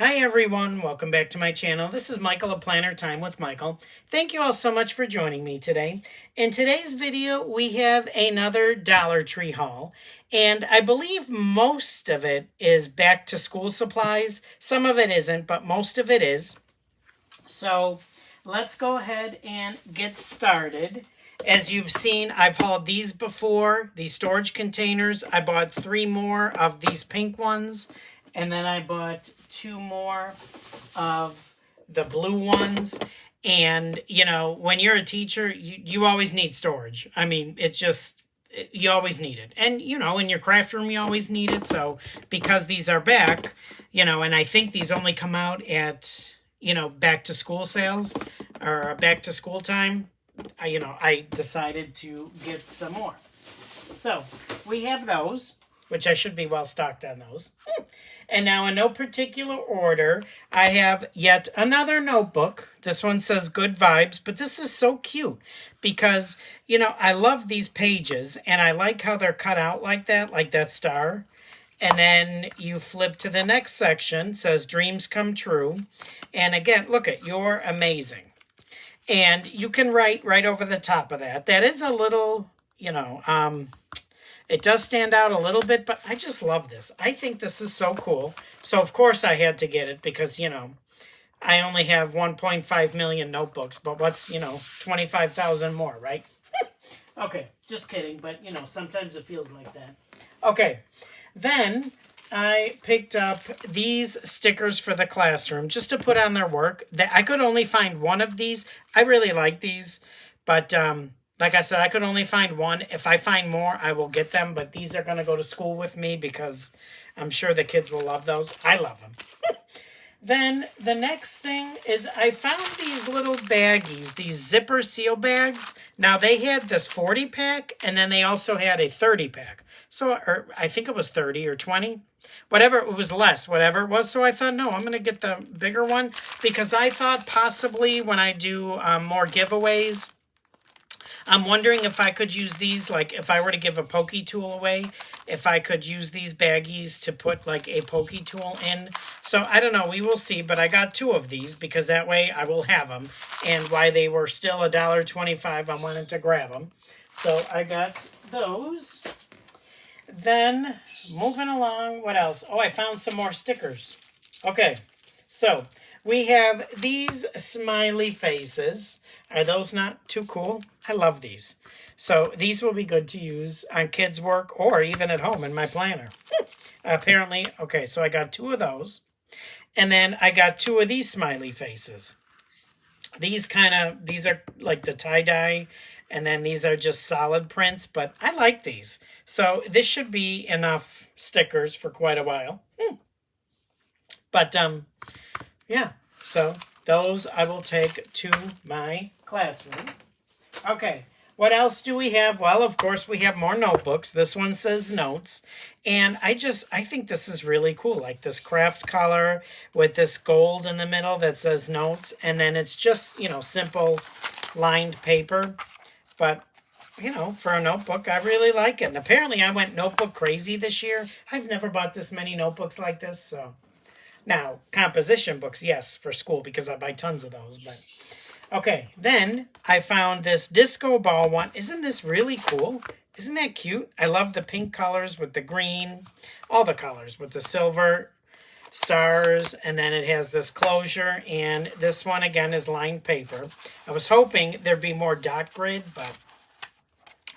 Hi everyone, welcome back to my channel. This is Michael of Planner Time with Michael. Thank you all so much for joining me today. In today's video, we have another Dollar Tree haul, and I believe most of it is back to school supplies. Some of it isn't, but most of it is. So let's go ahead and get started. As you've seen, I've hauled these before, these storage containers. I bought 3 more of these pink ones, and then I bought 2 more of the blue ones. And, you know, when you're a teacher, you always need storage. I mean, it's just, you always need it. And, you know, in your craft room, you always need it. So because these are back, you know, and I think these only come out at, you know, back to school sales or back to school time, I decided to get some more. So we have those, which I should be well stocked on those. And now in no particular order, I have yet another notebook. This one says Good Vibes, but this is so cute because, you know, I love these pages and I like how they're cut out like that star. And then you flip to the next section, it says Dreams Come True. And again, look at You're Amazing. And you can write right over the top of that. That is a little, it does stand out a little bit, but I just love this. I think this is so cool. So, of course, I had to get it because, you know, I only have 1.5 million notebooks, but what's, 25,000 more, right? Okay, just kidding, but, sometimes it feels like that. Okay, then I picked up these stickers for the classroom just to put on their work. I could only find one of these. I really like these, but like I said, I could only find one. If I find more, I will get them, but these are going to go to school with me because I'm sure the kids will love those. I love them. Then the next thing is I found these little baggies, these zipper seal bags. Now they had this 40 pack and then they also had a 30 pack. So, or I think it was 30 or 20, whatever, it was less, whatever it was. So I thought, no, I'm going to get the bigger one because I thought possibly when I do more giveaways, I'm wondering if I could use these, like if I were to give a pokey tool away, if I could use these baggies to put like a pokey tool in. So I don't know, we will see, but I got 2 of these because that way I will have them. And why they were still $1.25, I wanted to grab them. So I got those. Then moving along, what else? Oh, I found some more stickers. Okay, so we have these smiley faces. Are those not too cool? I love these. So these will be good to use on kids' work or even at home in my planner. Apparently, okay, so I got 2 of those. And then I got 2 of these smiley faces. These are like the tie-dye, and then these are just solid prints, but I like these. So this should be enough stickers for quite a while. But, yeah, so those I will take to my classroom. Okay, what else do we have? Well, of course, we have more notebooks. This one says Notes. And I think this is really cool. Like this craft color with this gold in the middle that says Notes. And then it's just, simple lined paper. But, for a notebook, I really like it. And apparently I went notebook crazy this year. I've never bought this many notebooks like this, so. Now, composition books, yes, for school, because I buy tons of those. But okay, then I found this disco ball one. Isn't this really cool? Isn't that cute? I love the pink colors with the green, all the colors with the silver stars, and then it has this closure, and this one, again, is lined paper. I was hoping there'd be more dot grid, but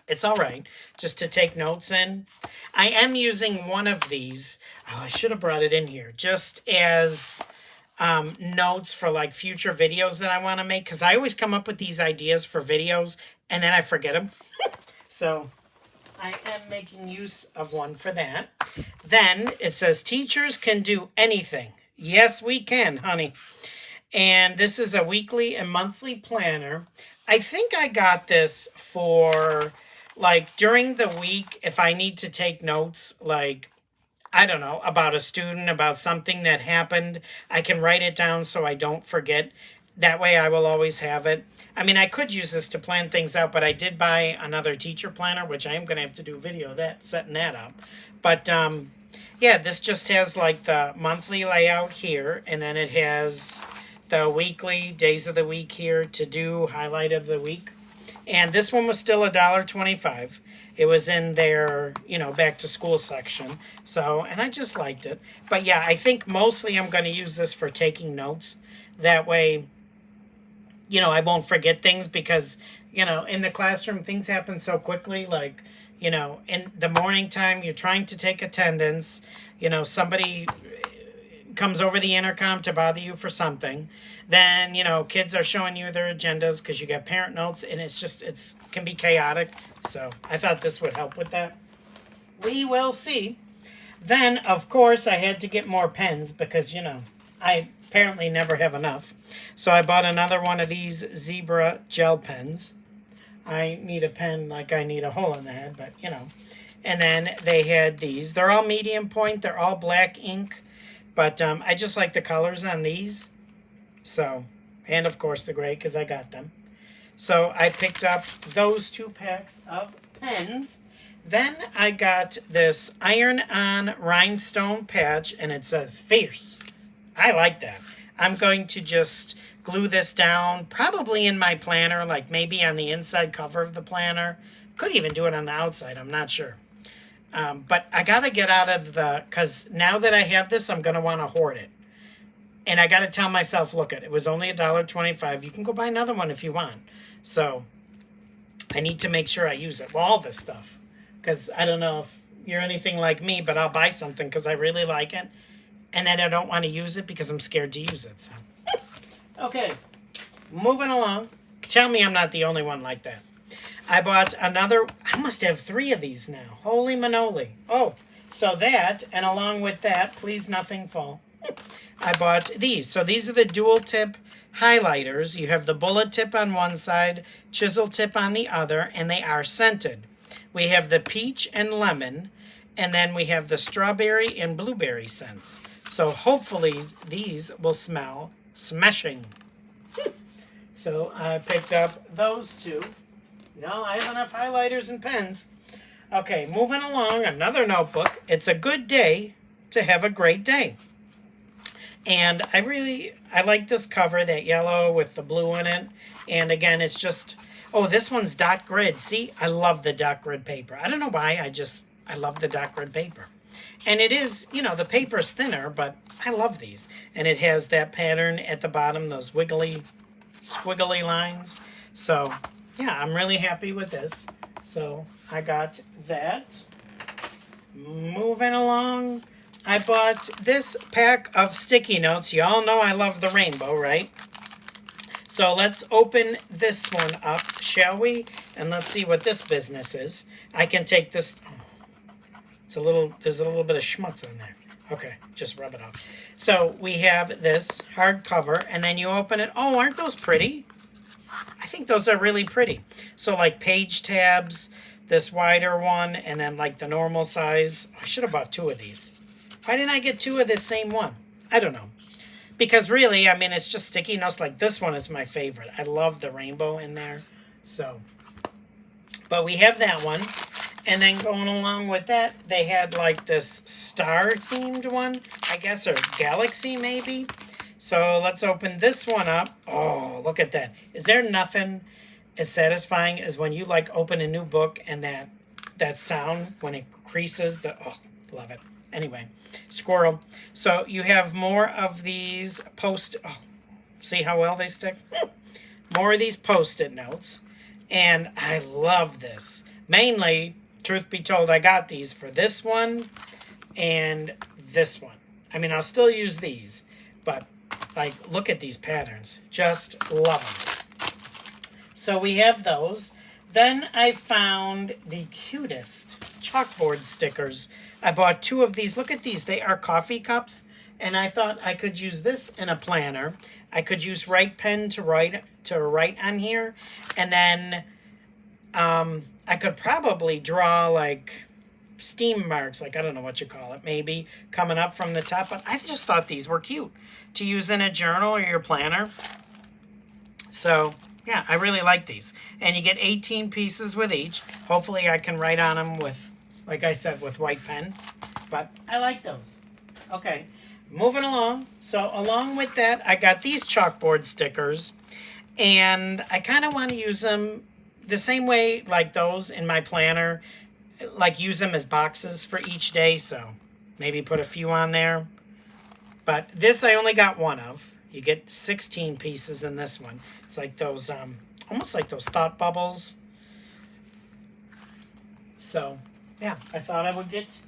it's all right, just to take notes in. I am using one of these. Oh, I should have brought it in here. Just as notes for like future videos that I want to make. Because I always come up with these ideas for videos and then I forget them. So I am making use of one for that. Then it says teachers can do anything. Yes, we can, honey. And this is a weekly and monthly planner. I think I got this for like during the week, if I need to take notes, like, I don't know, about a student, about something that happened, I can write it down so I don't forget. That way I will always have it. I mean, I could use this to plan things out, but I did buy another teacher planner, which I am going to have to do a video of that, setting that up. But yeah, this just has like the monthly layout here, and then it has the weekly days of the week here, to do highlight of the week. And this one was still $1.25. It was in their, back to school section. So, and I just liked it. But yeah, I think mostly I'm going to use this for taking notes. That way, I won't forget things, because, in the classroom, things happen so quickly. Like, in the morning time, you're trying to take attendance, somebody comes over the intercom to bother you for something. Then, kids are showing you their agendas because you got parent notes, and it can be chaotic. So I thought this would help with that. We will see. Then, of course, I had to get more pens because, I apparently never have enough. So I bought another one of these zebra gel pens. I need a pen like I need a hole in the head, but, And then they had these. They're all medium point. They're all black ink. But I just like the colors on these. So, and of course the gray, because I got them. So I picked up those 2 packs of pens. Then I got this iron-on rhinestone patch, and it says Fierce. I like that. I'm going to just glue this down, probably in my planner, like maybe on the inside cover of the planner. Could even do it on the outside, I'm not sure. But I got to get out of because now that I have this, I'm going to want to hoard it. And I got to tell myself, look, it was only $1.25. You can go buy another one if you want. So I need to make sure I use it. Well, all this stuff. Because I don't know if you're anything like me, but I'll buy something because I really like it. And then I don't want to use it because I'm scared to use it. So. Okay, moving along. Tell me I'm not the only one like that. I bought another, I must have 3 of these now. Holy manoli. Oh, so that, and along with that, please nothing fall. I bought these. So these are the dual tip highlighters. You have the bullet tip on one side, chisel tip on the other, and they are scented. We have the peach and lemon, and then we have the strawberry and blueberry scents. So hopefully these will smell smashing. So I picked up those 2. I have enough highlighters and pens. Okay, moving along, another notebook. It's a good day to have a great day. And I like this cover, that yellow with the blue in it. And again, it's just, this one's dot grid. See, I love the dot grid paper. I don't know why, I love the dot grid paper. And it is, the paper's thinner, but I love these. And it has that pattern at the bottom, those wiggly, squiggly lines. So, yeah, I'm really happy with this. So I got that. Moving along, I bought this pack of sticky notes. You all know I love the rainbow, right? So let's open this one up, shall we? And let's see what this business is. I can take this. There's a little bit of schmutz in there. Okay, just rub it off. So we have this hardcover, and then you open it. Oh, aren't those pretty? I think those are really pretty. So like page tabs, this wider one, and then like the normal size. I should have bought 2 of these. Why didn't I get 2 of this same one? I don't know. Because really, I mean, it's just sticky notes. Like this one is my favorite. I love the rainbow in there. So, but we have that one. And then going along with that, they had like this star-themed one, I guess, or galaxy maybe. So let's open this one up. Oh, look at that. Is there nothing as satisfying as when you like open a new book and that sound when it creases? Love it. Anyway, squirrel. So you have more of these see how well they stick? More of these Post-it notes. And I love this. Mainly, truth be told, I got these for this one and this one. I mean, I'll still use these, but like, look at these patterns. Just love them. So we have those. Then I found the cutest chalkboard stickers. I bought 2 of these. Look at these. They are coffee cups. And I thought I could use this in a planner. I could use Write Pen to write on here. And then I could probably draw like steam marks, like I don't know what you call it, maybe coming up from the top. But I just thought these were cute to use in a journal or your planner. So yeah, I really like these. And you get 18 pieces with each. Hopefully I can write on them with, like I said, with white pen. but I like those. Okay, moving along. So along with that, I got these chalkboard stickers, and I kind of want to use them the same way like those in my planner, like use them as boxes for each day. So maybe put a few on there. But this I only got one of. You get 16 pieces in this one. It's like those, almost like those thought bubbles. So, yeah, I thought I would get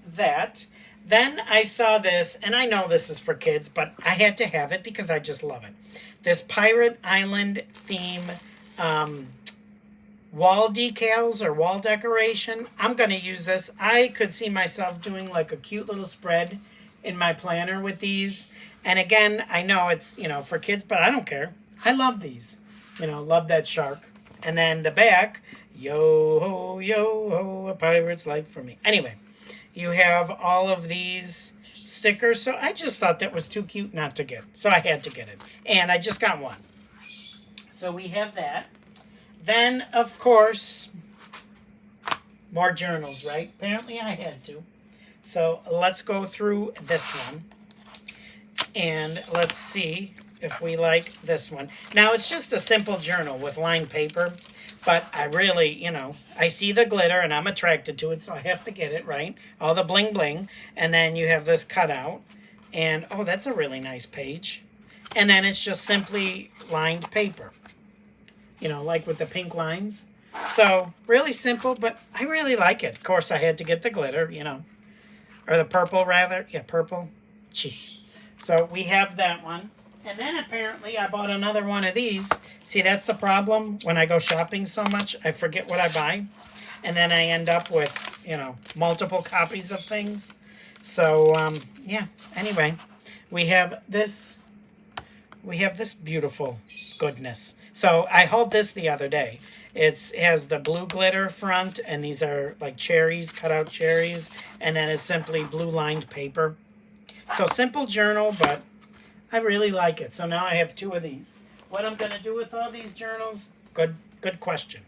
that. Then I saw this, and I know this is for kids, but I had to have it because I just love it. This Pirate Island theme wall decals or wall decoration. I'm going to use this. I could see myself doing like a cute little spread in my planner with these. And again, I know it's, for kids, but I don't care. I love these. Love that shark. And then the back, yo ho, yo ho, a pirate's life for me. Anyway, you have all of these stickers. So I just thought that was too cute not to get. So I had to get it. And I just got one. So we have that. Then, of course, more journals, right? Apparently I had to. So let's go through this one. And let's see if we like this one. Now, it's just a simple journal with lined paper. But I really, I see the glitter and I'm attracted to it, so I have to get it, right? All the bling bling. And then you have this cutout. And, oh, that's a really nice page. And then it's just simply lined paper. Like with the pink lines. So, really simple, but I really like it. Of course, I had to get the glitter, Or the purple, rather. Yeah, purple. Jeez. So, we have that one. And then, apparently, I bought another one of these. See, that's the problem. When I go shopping so much, I forget what I buy. And then I end up with, multiple copies of things. So, yeah. Anyway, we have this beautiful goodness. So I hauled this the other day. It has the blue glitter front, and these are like cherries, cut out cherries, and then it's simply blue lined paper. So simple journal, but I really like it. So now I have two of these. What I'm going to do with all these journals? Good question.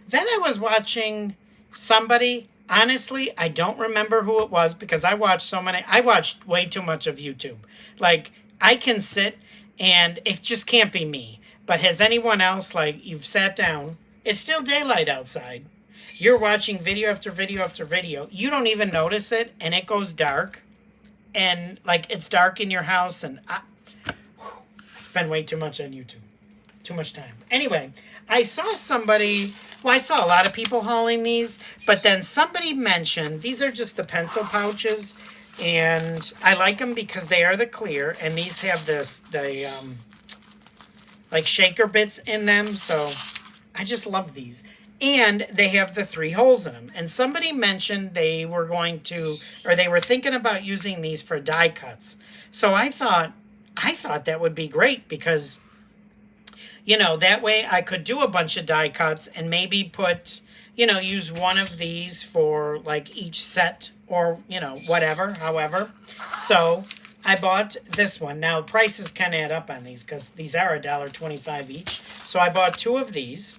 Then I was watching somebody. Honestly, I don't remember who it was because I watched way too much of YouTube. Like, I can sit and it just can't be me. But has anyone else, like, you've sat down, it's still daylight outside. You're watching video after video after video. You don't even notice it, and it goes dark. And, like, it's dark in your house, and I spend way too much on YouTube. Too much time. Anyway, I saw I saw a lot of people hauling these, but then somebody mentioned, these are just the pencil pouches, and I like them because they are the clear, and these have like shaker bits in them, so I just love these. And they have the 3 holes in them. And somebody mentioned they were thinking about using these for die cuts. So I thought that would be great because, that way I could do a bunch of die cuts and maybe put, use one of these for like each set or, whatever, however. So I bought this one. Now, prices can add up on these because these are $1.25 each. So I bought 2 of these.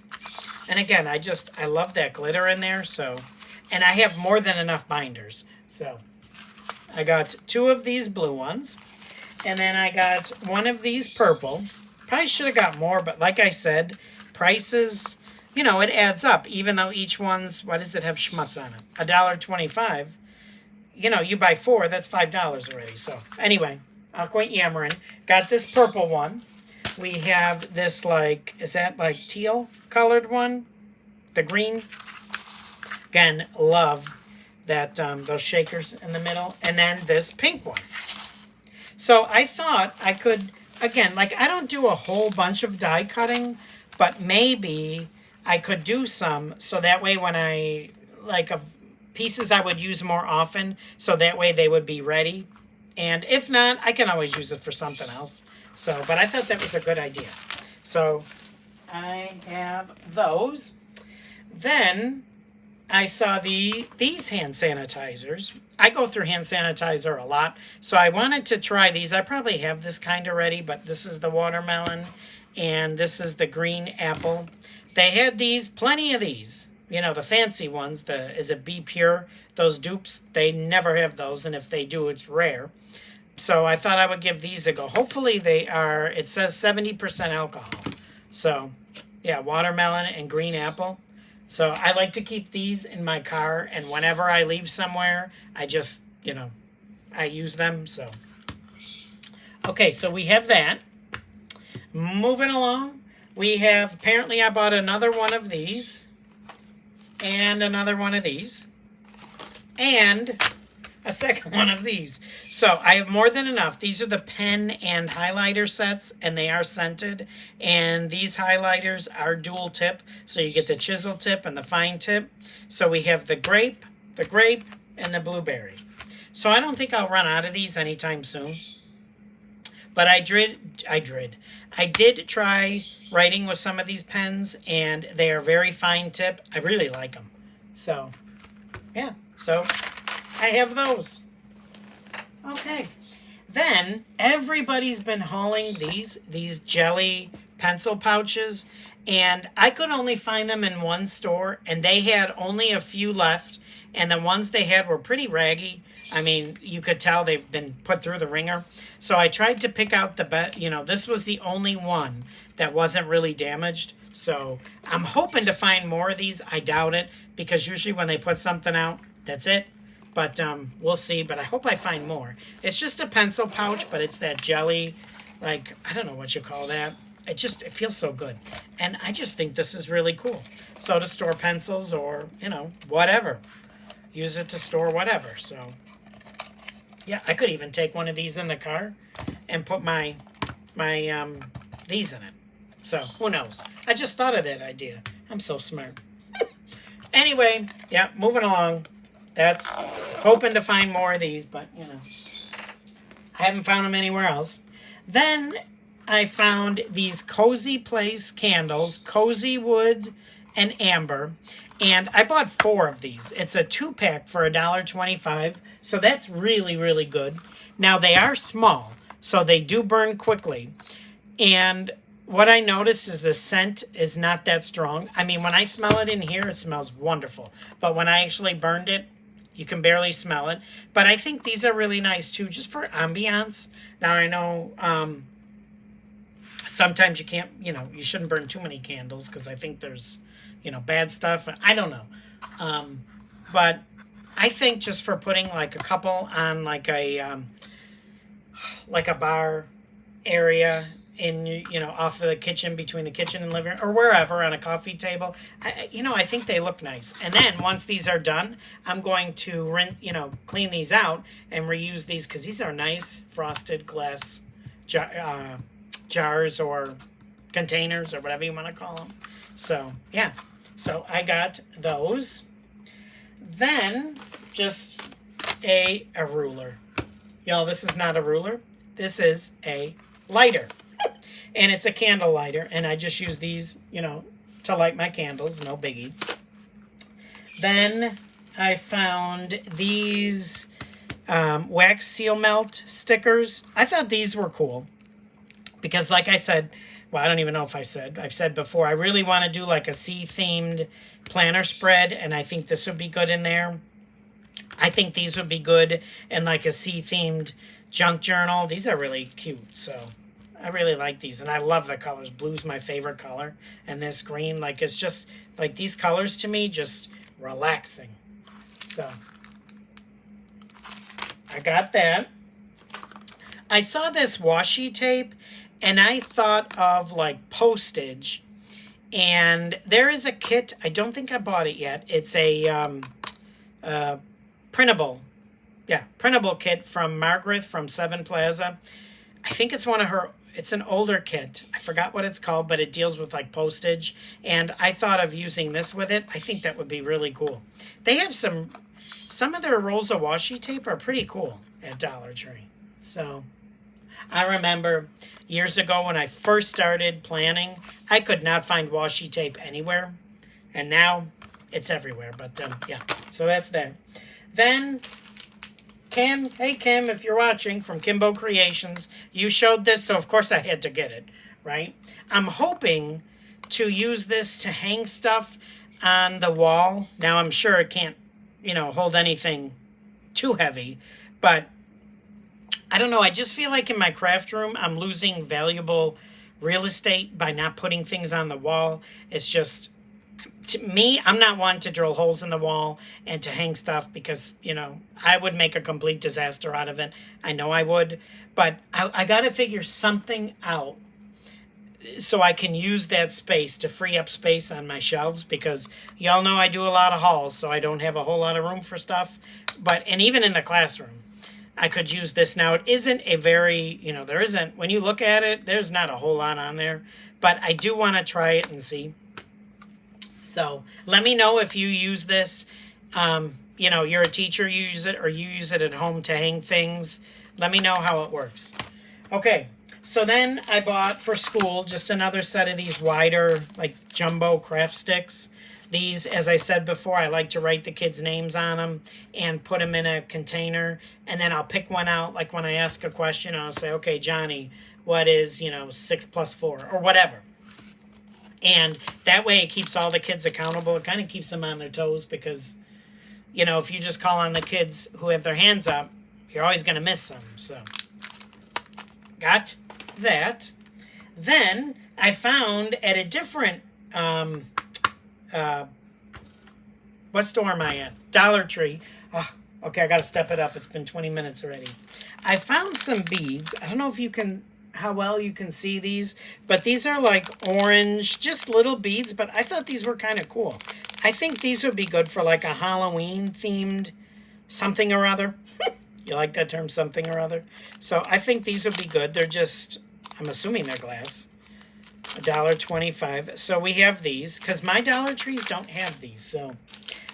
And again, I love that glitter in there. So, and I have more than enough binders. So I got 2 of these blue ones. And then I got 1 of these purple. Probably should have got more, but like I said, prices, it adds up. Even though each one's, what does it have schmutz on it? $1.25. You buy 4, that's $5 already. So, anyway, I'll quit yammering. Got this purple one. We have this, is that like teal colored one? The green. Again, love that, those shakers in the middle. And then this pink one. So, I thought I could, again, I don't do a whole bunch of die cutting, but maybe I could do some so that way when I, pieces I would use more often, so that way they would be ready. And if not, I can always use it for something else. So, but I thought that was a good idea. So, I have those. Then, I saw these hand sanitizers. I go through hand sanitizer a lot, so I wanted to try these. I probably have this kind already, but this is the watermelon, and this is the green apple. They had plenty of these. you know, the fancy ones, is it Be Pure? Those dupes, they never have those, and if they do, it's rare. So I thought I would give these a go. Hopefully they are, it says 70% alcohol. So, yeah, watermelon and green apple. So I like to keep these in my car, and whenever I leave somewhere, I just, you know, I use them. So, okay, so we have that. Moving along, we have, apparently I bought another one of these, and another one of these, and a second one of these. So I have more than enough. These are the pen and highlighter sets, and they are scented. And these highlighters are dual tip, so you get the chisel tip and the fine tip. So we have the grape, and the blueberry. So I don't think I'll run out of these anytime soon. But I did try writing with some of these pens, and they are very fine tip. I really like them. So, yeah. So I have those. Okay. Then everybody's been hauling these jelly pencil pouches, and I could only find them in one store, and they had only a few left, and the ones they had were pretty raggy. I mean, you could tell they've been put through the ringer. So I tried to pick out the best, you know, this was the only one that wasn't really damaged. So I'm hoping to find more of these. I doubt it, because usually when they put something out, that's it. But we'll see. But I hope I find more. It's just a pencil pouch, but it's that jelly, like, I don't know what you call that. It feels so good. And I just think this is really cool. So to store pencils or, you know, whatever. Use it to store whatever. So, yeah, I could even take one of these in the car and put my these in it. So, who knows? I just thought of that idea. I'm so smart. Anyway, yeah, moving along. That's hoping to find more of these, but, you know, I haven't found them anywhere else. Then I found these Cozy Place candles, Cozy Wood and Amber, and I bought 4 of these. It's a 2-pack for $1.25, so that's really, really good. Now, they are small, so they do burn quickly, and what I noticed is the scent is not that strong. I mean, when I smell it in here, it smells wonderful, but when I actually burned it, you can barely smell it. But I think these are really nice, too, just for ambiance. Now, I know sometimes you can't, you know, you shouldn't burn too many candles because I think there's, you know, bad stuff. I don't know. But I think just for putting, like, a couple on, like a bar area in, you know, off of the kitchen, between the kitchen and living room, or wherever on a coffee table, I think they look nice. And then once these are done, I'm going to clean these out and reuse these, because these are nice frosted glass jars or containers or whatever you want to call them. So, yeah. So I got those. Then just a ruler. Y'all, this is not a ruler. This is a lighter. And it's a candle lighter, and I just use these, you know, to light my candles, no biggie. Then I found these wax seal melt stickers. I thought these were cool because, like I said, well, I don't even know if I've said before, I really want to do like a sea-themed planner spread, and I think this would be good in there. I think these would be good in like a sea-themed junk journal. These are really cute, so I really like these, and I love the colors. Blue's my favorite color, and this green, like, it's just, like, these colors to me, just relaxing. So, I got that. I saw this washi tape, and I thought of, like, postage, and there is a kit. I don't think I bought it yet. It's a printable kit from Margaret from Seven Plaza. I think it's it's an older kit. I forgot what it's called, but it deals with like postage. And I thought of using this with it. I think that would be really cool. They have some of their rolls of washi tape are pretty cool at Dollar Tree. So I remember years ago when I first started planning, I could not find washi tape anywhere. And now it's everywhere. But yeah, so that's there. Then Kim, hey Kim, if you're watching, from Kimbo Creations, you showed this, so of course I had to get it, right? I'm hoping to use this to hang stuff. on the wall. Now I'm sure it can't, hold anything too heavy, but I don't know. I just feel like in my craft room, I'm losing valuable real estate by not putting things on the wall. It's just, to me, I'm not one to drill holes in the wall and to hang stuff because, I would make a complete disaster out of it. I know I would, but I got to figure something out so I can use that space to free up space on my shelves because y'all know I do a lot of hauls, so I don't have a whole lot of room for stuff. And even in the classroom, I could use this now. It isn't a very, there isn't, when you look at it, there's not a whole lot on there, but I do want to try it and see. So let me know if you use this. You're a teacher, you use it, or you use it at home to hang things. Let me know how it works. Okay, so then I bought for school just another set of these wider, like jumbo craft sticks. These, as I said before, I like to write the kids' names on them and put them in a container. And then I'll pick one out, like when I ask a question, I'll say, okay, Johnny, what is, 6 plus 4, or whatever. And that way it keeps all the kids accountable. It kind of keeps them on their toes because, if you just call on the kids who have their hands up, you're always going to miss some. So, got that. Then I found at a different, what store am I at? Dollar Tree. Oh, okay, I got to step it up. It's been 20 minutes already. I found some beads. I don't know how well you can see these, but these are like orange, just little beads, but I thought these were kind of cool. I think these would be good for like a Halloween themed something or other. You like that term, something or other? So I think these would be good. They're just, I'm assuming they're glass. $1.25. So we have these, because my Dollar Trees don't have these. So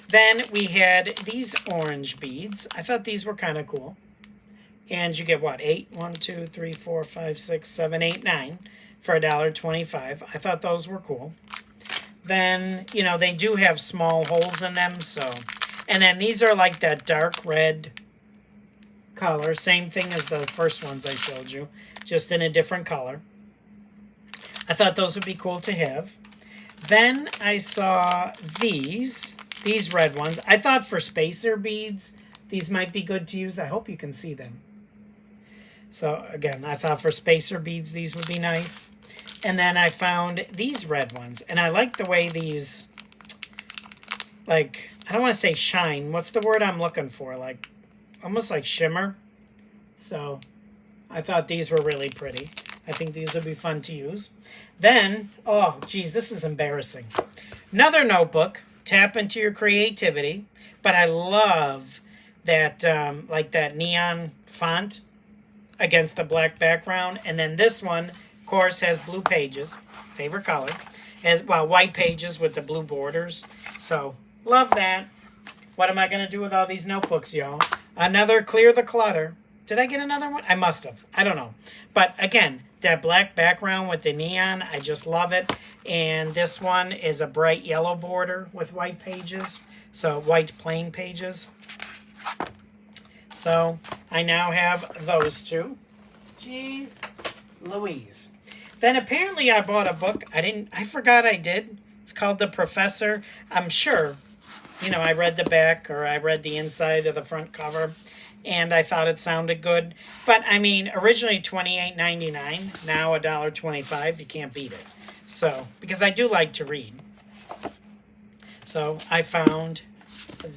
then we had these orange beads. I thought these were kind of cool. And you get what? 8? 1, 2, 3, 4, 5, 6, 7, 8, 9 for $1.25. I thought those were cool. Then, they do have small holes in them. So, and then these are like that dark red color. Same thing as the first ones I showed you, just in a different color. I thought those would be cool to have. Then I saw these red ones. I thought for spacer beads, these might be good to use. I hope you can see them. So again, I thought for spacer beads, these would be nice. And then I found these red ones. And I like the way these, like, I don't want to say shine. What's the word I'm looking for? Like, almost like shimmer. So I thought these were really pretty. I think these would be fun to use. Then, oh, geez, this is embarrassing. Another notebook. Tap into your creativity. But I love that, like that neon font against the black background. And then this one, of course, has blue pages. Favorite color. Has, white pages with the blue borders. So, love that. What am I going to do with all these notebooks, y'all? Another clear the clutter. Did I get another one? I must have. I don't know. But again, that black background with the neon, I just love it. And this one is a bright yellow border with white pages. So white plain pages. So I now have those two. Jeez Louise. Then apparently I bought a book. I forgot I did. It's called The Professor. I'm sure, I read the back or I read the inside of the front cover. And I thought it sounded good. But, originally $28.99, now $1.25. You can't beat it. So, because I do like to read. So, I found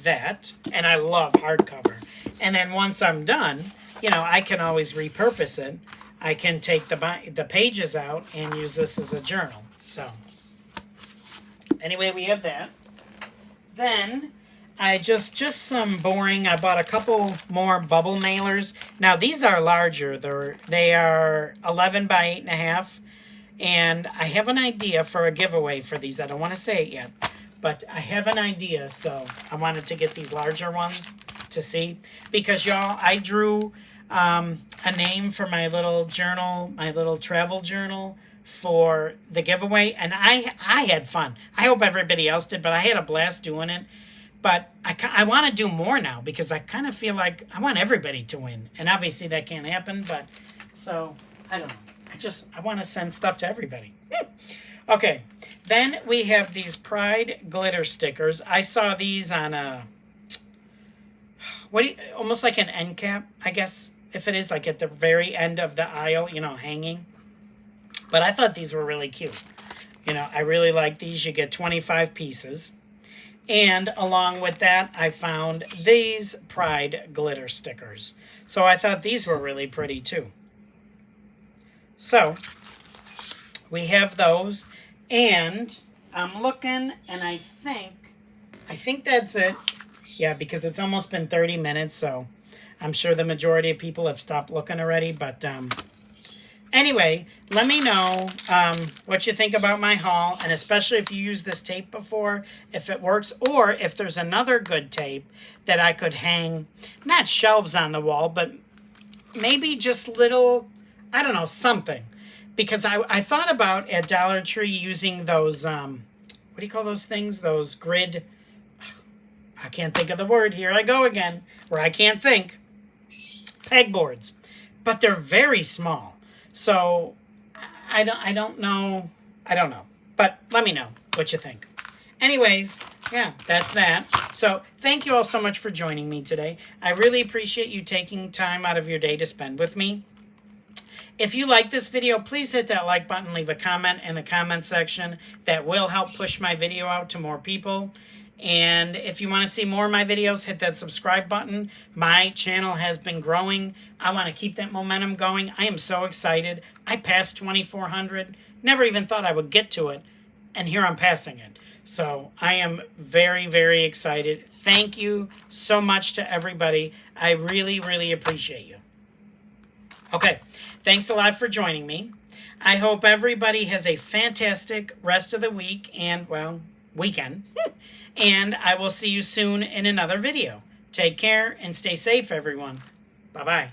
that. And I love hardcover. And then once I'm done, I can always repurpose it. I can take the pages out and use this as a journal. So, anyway, we have that. Then I just some boring. I bought a couple more bubble mailers. Now these are larger. They are 11 by 8.5, and I have an idea for a giveaway for these. I don't want to say it yet, but I have an idea. So I wanted to get these larger ones to see because y'all, I drew a name for my little journal, my little travel journal for the giveaway, and I had fun. I hope everybody else did, but I had a blast doing it. But I want to do more now because I kind of feel like I want everybody to win. And obviously that can't happen, but so I don't know. I want to send stuff to everybody. Okay. Then we have these Pride glitter stickers. I saw these on a, almost like an end cap, I guess, if it is, like at the very end of the aisle, hanging. But I thought these were really cute. I really like these. You get 25 pieces. And along with that, I found these Pride glitter stickers. So I thought these were really pretty too. So we have those. And I'm looking, and I think that's it. Yeah, because it's almost been 30 minutes, so I'm sure the majority of people have stopped looking already. But anyway, let me know what you think about my haul, and especially if you used this tape before, if it works, or if there's another good tape that I could hang, not shelves on the wall, but maybe just little, I don't know, something. Because I thought about at Dollar Tree using those, what do you call those things? Those grid, I can't think of the word. Here I go again, where I can't think. Pegboards. But they're very small. So I don't know. I don't know. But let me know what you think. Anyways, yeah, that's that. So thank you all so much for joining me today. I really appreciate you taking time out of your day to spend with me. If you like this video, please hit that like button, leave a comment in the comment section. That will help push my video out to more people. And if you want to see more of my videos, hit that subscribe button. My channel has been growing. I want to keep that momentum going. I am so excited. I passed 2,400. Never even thought I would get to it. And here I'm passing it. So I am very, very excited. Thank you so much to everybody. I really, really appreciate you. Okay, thanks a lot for joining me. I hope everybody has a fantastic rest of the week and, well, weekend. And I will see you soon in another video. Take care and stay safe, everyone. Bye-bye.